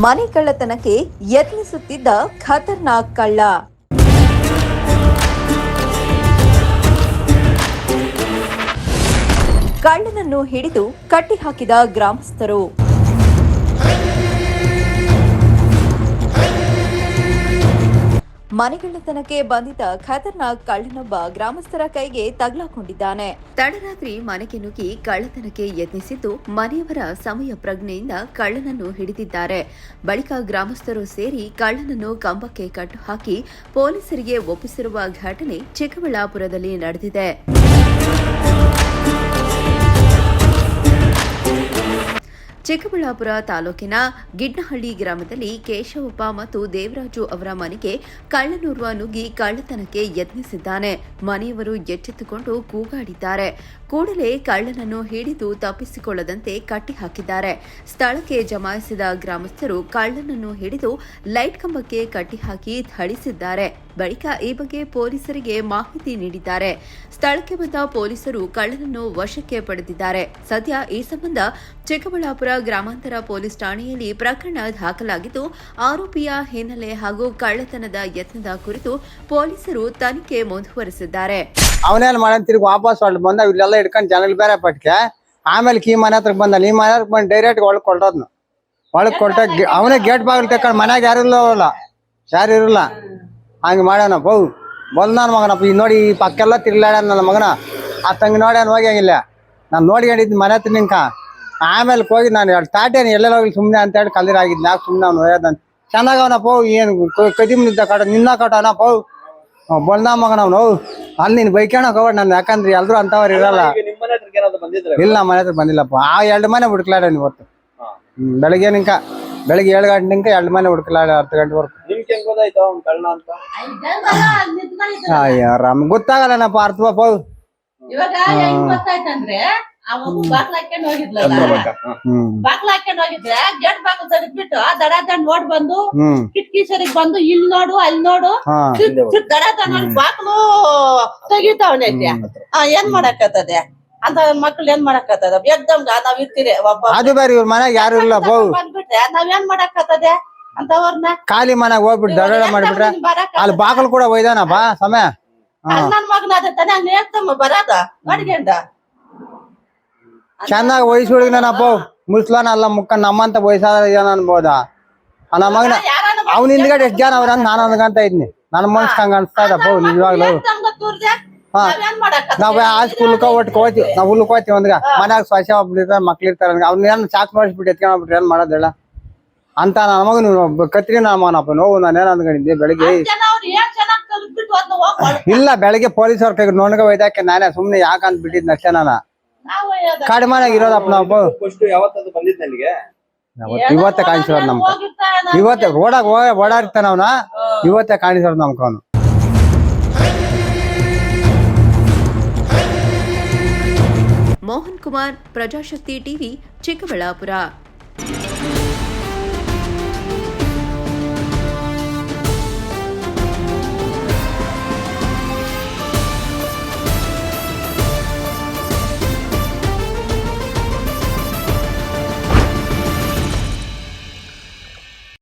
ಮನೆ ಕಳ್ಳತನಕ್ಕೆ ಯತ್ನಿಸುತ್ತಿದ್ದ ಖತರ್ನಾಕ್ ಕಳ್ಳ. ಕಳ್ಳನನ್ನು ಹಿಡಿದು ಕಟ್ಟಿಹಾಕಿದ ಗ್ರಾಮಸ್ಥರು. ಮನೆಗಳ್ಳತನಕ್ಕೆ ಬಂದಿದ್ದ ಖತರ್ನಾಕ್ ಕಳ್ಳನೊಬ್ಬ ಗ್ರಾಮಸ್ಥರ ಕೈಗೆ ತಗಲಾಕೊಂಡಿದ್ದಾನೆ. ತಡರಾತ್ರಿ ಮನೆಗೆ ನುಗ್ಗಿ ಕಳ್ಳತನಕ್ಕೆ ಯತ್ನಿಸಿದ್ದು ಮನೆಯವರ ಸಮಯ ಪ್ರಜ್ಞೆಯಿಂದ ಕಳ್ಳನನ್ನು ಹಿಡಿದಿದ್ದಾರೆ. ಬಳಿಕ ಗ್ರಾಮಸ್ಥರು ಸೇರಿ ಕಳ್ಳನನ್ನು ಕಂಬಕ್ಕೆ ಕಟ್ಟು ಹಾಕಿ ಪೊಲೀಸರಿಗೆ ಒಪ್ಪಿಸಿರುವ ಘಟನೆ ಚಿಕ್ಕಬಳ್ಳಾಪುರದಲ್ಲಿ ನಡೆದಿದೆ. ಚಿಕ್ಕಬಳ್ಳಾಪುರ ತಾಲೂಕಿನ ಗಿಡ್ನಹಳ್ಳಿ ಗ್ರಾಮದಲ್ಲಿ ಕೇಶವಪ್ಪ ಮತ್ತು ದೇವರಾಜು ಅವರ ಮನೆಗೆ ಕಳ್ಳನೋರ್ವ ನುಗ್ಗಿ ಕಳ್ಳತನಕ್ಕೆ ಯತ್ನಿಸಿದ್ದಾನೆ. ಮನೆಯವರು ಎಚ್ಚೆತ್ತುಕೊಂಡು ಕೂಗಾಡಿದ್ದಾರೆ. ಕೂಡಲೇ ಕಳ್ಳನನ್ನು ಹಿಡಿದು ತಪ್ಪಿಸಿಕೊಳ್ಳದಂತೆ ಕಟ್ಟಿಹಾಕಿದ್ದಾರೆ. ಸ್ಥಳಕ್ಕೆ ಜಮಾಯಿಸಿದ ಗ್ರಾಮಸ್ಥರು ಕಳ್ಳನನ್ನು ಹಿಡಿದು ಲೈಟ್ ಕಂಬಕ್ಕೆ ಕಟ್ಟಿಹಾಕಿ ಥಳಿಸಿದ್ದಾರೆ. ಬಳಿಕ ಈ ಬಗ್ಗೆ ಪೊಲೀಸರಿಗೆ ಮಾಹಿತಿ ನೀಡಿದ್ದಾರೆ. ಸ್ಥಳಕ್ಕೆ ಬಂದ ಪೊಲೀಸರು ಕಳ್ಳನನ್ನು ವಶಕ್ಕೆ ಪಡೆದಿದ್ದಾರೆ. ಸದ್ಯ ಈ ಸಂಬಂಧ ಚಿಕ್ಕಬಳ್ಳಾಪುರ ಗ್ರಾಮಾಂತರ ಪೊಲೀಸ್ ಠಾಣೆಯಲ್ಲಿ ಪ್ರಕರಣ ದಾಖಲಾಗಿದ್ದು ಆರೋಪಿಯ ಹಿನ್ನೆಲೆ ಹಾಗೂ ಕಳ್ಳತನದ ಯತ್ನದ ಕುರಿತು ಪೊಲೀಸರು ತನಿಖೆ ಮುಂದುವರೆಸಿದ್ದಾರೆ. ಅವನೇನು ಮಾಡಂತಿರ್ಗ ವಾಪಸ್ ಹೊರಟು ಬಂದ ಇಲ್ಲೆಲ್ಲ ಹಿಡ್ಕೊಂಡು ಜನಗಳು ಬೇರೆ ಪಟ್ಕೆ ಆಮೇಲೆ ಈ ಮನೆ ಹತ್ರಕ್ಕೆ ಬಂದ ಈ ಮನೆ ಹತ್ರ ಬಂದು ಡೈರೆಕ್ಟ್ ಒಳಗೆ ಕೊಟ್ಟದ್ನು. ಒಳಗೆ ಕೊಟ್ಟ ಅವನೇ ಗೇಟ್ ಬಾಗಿಲು ತಕೊಂಡು ಮನ್ಯಾಗ ಯಾರು ಇರಲ್ಲ ಹಂಗೆ ಮಾಡ್ಯಾನ ಬೌ ಬಂದ ನನ್ನ ಮಗನಪ್ಪ ಈಗ ನೋಡಿ ಈ ಪಕ್ಕೆಲ್ಲ ತಿರ್ಲಾಡ ನನ್ನ ಮಗನ ಆ ತಂಗಿ ನೋಡಿ ಹೋಗ್ಯಾಗಿಲ್ಲ ನಾನು ನೋಡ್ಕೊಂಡಿದ್ದು ಮನೆ ಹತ್ರ ನಿಂಕ ಆಮೇಲೆ ಹೋಗಿ ನಾನು ಎರಡು ತಾಟೇನು ಎಲ್ಲೆಲ್ಲ ಹೋಗಿ ಸುಮ್ಮನೆ ಅಂತೇಳಿ ಕಲ್ಲಿರಾಗಿದ್ದು ಯಾಕೆ ಸುಮ್ಮನೆ ಅವ್ನು ಹೋಯ್ದಂತ ಚೆನ್ನಾಗ ಅವನಪ್ಪ ಏನು ಕದಿಮ್ನಿದ್ದ ಕಟ ನಿನ್ನ ಕಟನಪ್ಪ ಬಂದ ಮಗನ ಅವನು ಅಲ್ಲಿ ನೀನು ಬೈಕಣಕ್ ಹೋಗ ನಾನು ಯಾಕಂದ್ರೆ ಎಲ್ರು ಅಂತವ್ರು ಇರಲ್ಲ. ಇಲ್ಲ ಮನೆ ಹತ್ರ ಬಂದಿಲ್ಲಪ್ಪ. ಆ 2 ಮನೆ ಹುಡುಕ್ಲಾಡ ಇವತ್ತು ಬೆಳಗ್ಗೆ ಬೆಳಗ್ಗೆ 7 ಗಂಟೆ ನಿಂಕ 2 ಮನೆ ಹುಡುಕ್ಲಾಡ 10 ಗಂಟೆವರೆಗೂ. ಅಯ್ಯ ರಾಮ್ ಗೊತ್ತಾಗಲ್ಲನಪ್ಪ ಅರ್ಥವಪ್ಪ. ಬಾಕ್ಲ ಹಾಕೊಂಡ್ ಹೋಗಿದ್ರೆ ಗೇಟ್ ಬಾಕ್ಲ ತೆಗೆದ್ಬಿಟ್ಟು ದಡ ನೋಡ್ ಬಂದು ಕಿಟಕಿ ಸರಿಗೆ ಬಂದು ಇಲ್ಲಿ ನೋಡು ಅಲ್ಲಿ ನೋಡು ದಡ ನೋಡಿ ಬಾಕ್ಲು ತೆಗಿತಾವನೆ. ಏನ್ ಮಾಡಕತ್ತದೆ ಅಂತ ಮಕ್ಳು ಏನ್ ಮಾಡಕತ್ತದ ಎಕ್ದಮ್ ನಾವ್ ಇರ್ತೀರಿ ಯಾರು ಇಲ್ಲ ಬಂದ್ಬಿಟ್ರೆ ನಾವೇನ್ ಮಾಡಕತ್ತದೆ ಅಂತವ್ರನ್ನ ಖಾಲಿ ಮನೆಗೆ ಹೋಗ್ಬಿಟ್ಟು ದಡ ಮಾಡ್ಬಿಟ್ರೆ ಅಲ್ಲಿ ಬಾಕಲ್ ಕೂಡ ಒಯ್ದಾನಪ್ಪ ಸಮಯ ನನ್ ಮಗನ ಅದ ತಾನೆ ಅಲ್ಲಿ ಎಕ್ದಮ್ ಬರದ ನೋಡ್ಕೊಂಡ ಚೆನ್ನಾಗಿ ವಯಸ್ಸು ಹುಡುಗನಪ್ಪ ಮುಸ್ಲಾನ ಅಲ್ಲ ಮುಕ್ಕ ನಮ್ಮಂತ ವಯಸ್ಸಾದ ಜನ ಅನ್ಬೋದ ನನ್ನ ಮಗನ ಅವ್ನ ಹಿಂದ್ಗಡೆ ಎಷ್ಟು ಜನ ಅವ್ರ ನಾನು ಅನ್ಕಂತ ಇದ್ನಿ. ನನ್ನ ಮನ್ಸ್ ಹಂಗ ಅನ್ಸ್ತಾ ಇದಪ್ಪ ನಿಜವಾಗ್ಲು. ನಾವ್ ಆ ಸ್ಕೂಲ್ಕ ಒಟ್ಟು ಹೋಗ್ತೀವಿ ನಾವ್ ಹುಲ್ಕ್ ಹೋಗ್ತೀವಿ ಒಂದ್ಗ ಮನ್ಯಾಗ ಸ್ವಚ್ಛ ಒಬ್ಬಿರ್ತಾರ ಮಕ್ಳು ಇರ್ತಾರ ಅವ್ನ ಏನ್ ಚಾಕ್ ನೋಡಿಸ್ಬಿಟ್ಟು ಎತ್ಕೊಂಡ್ಬಿಟ್ರೆ ಏನ್ ಮಾಡೋದಿಲ್ಲ ಅಂತ ನನ್ನ ಮಗನು ಕತ್ರಿ ನನ್ನ ಮಗನಪ್ಪ ನೋವು ನಾನೇನ್ ಅಂದ್ಕೊಂಡಿದ್ದೆ ಬೆಳಿಗ್ಗೆ. ಇಲ್ಲ ಬೆಳಿಗ್ಗೆ ಪೊಲೀಸ್ ಅವ್ರ ಕೈಗೆ ನೋಡ್ಕ ಒಯ್ದಾಕೆ ನಾನೇ ಸುಮ್ನೆ ಯಾಕೆ ಅಂತ ಬಿಟ್ಟಿದ್ನ ಅಷ್ಟೇ ನಾನು ಕಡಿಮೆ ಇರೋದಪ್ಪ ನಾವು ಇವತ್ತೇ ಕಾಣಿಸಿರೋದು ನಮ್ಕ ಇವತ್ತೇ ರೋಡಾಗ ಓಡಾಡ್ತಾನ ಅವನ ಇವತ್ತೇ ಕಾಣಿಸಿರೋದು ನಮ್ಕ ಅವನು. ಮೋಹನ್ ಕುಮಾರ್, ಪ್ರಜಾಶಕ್ತಿ ಟಿವಿ, ಚಿಕ್ಕಬಳ್ಳಾಪುರ.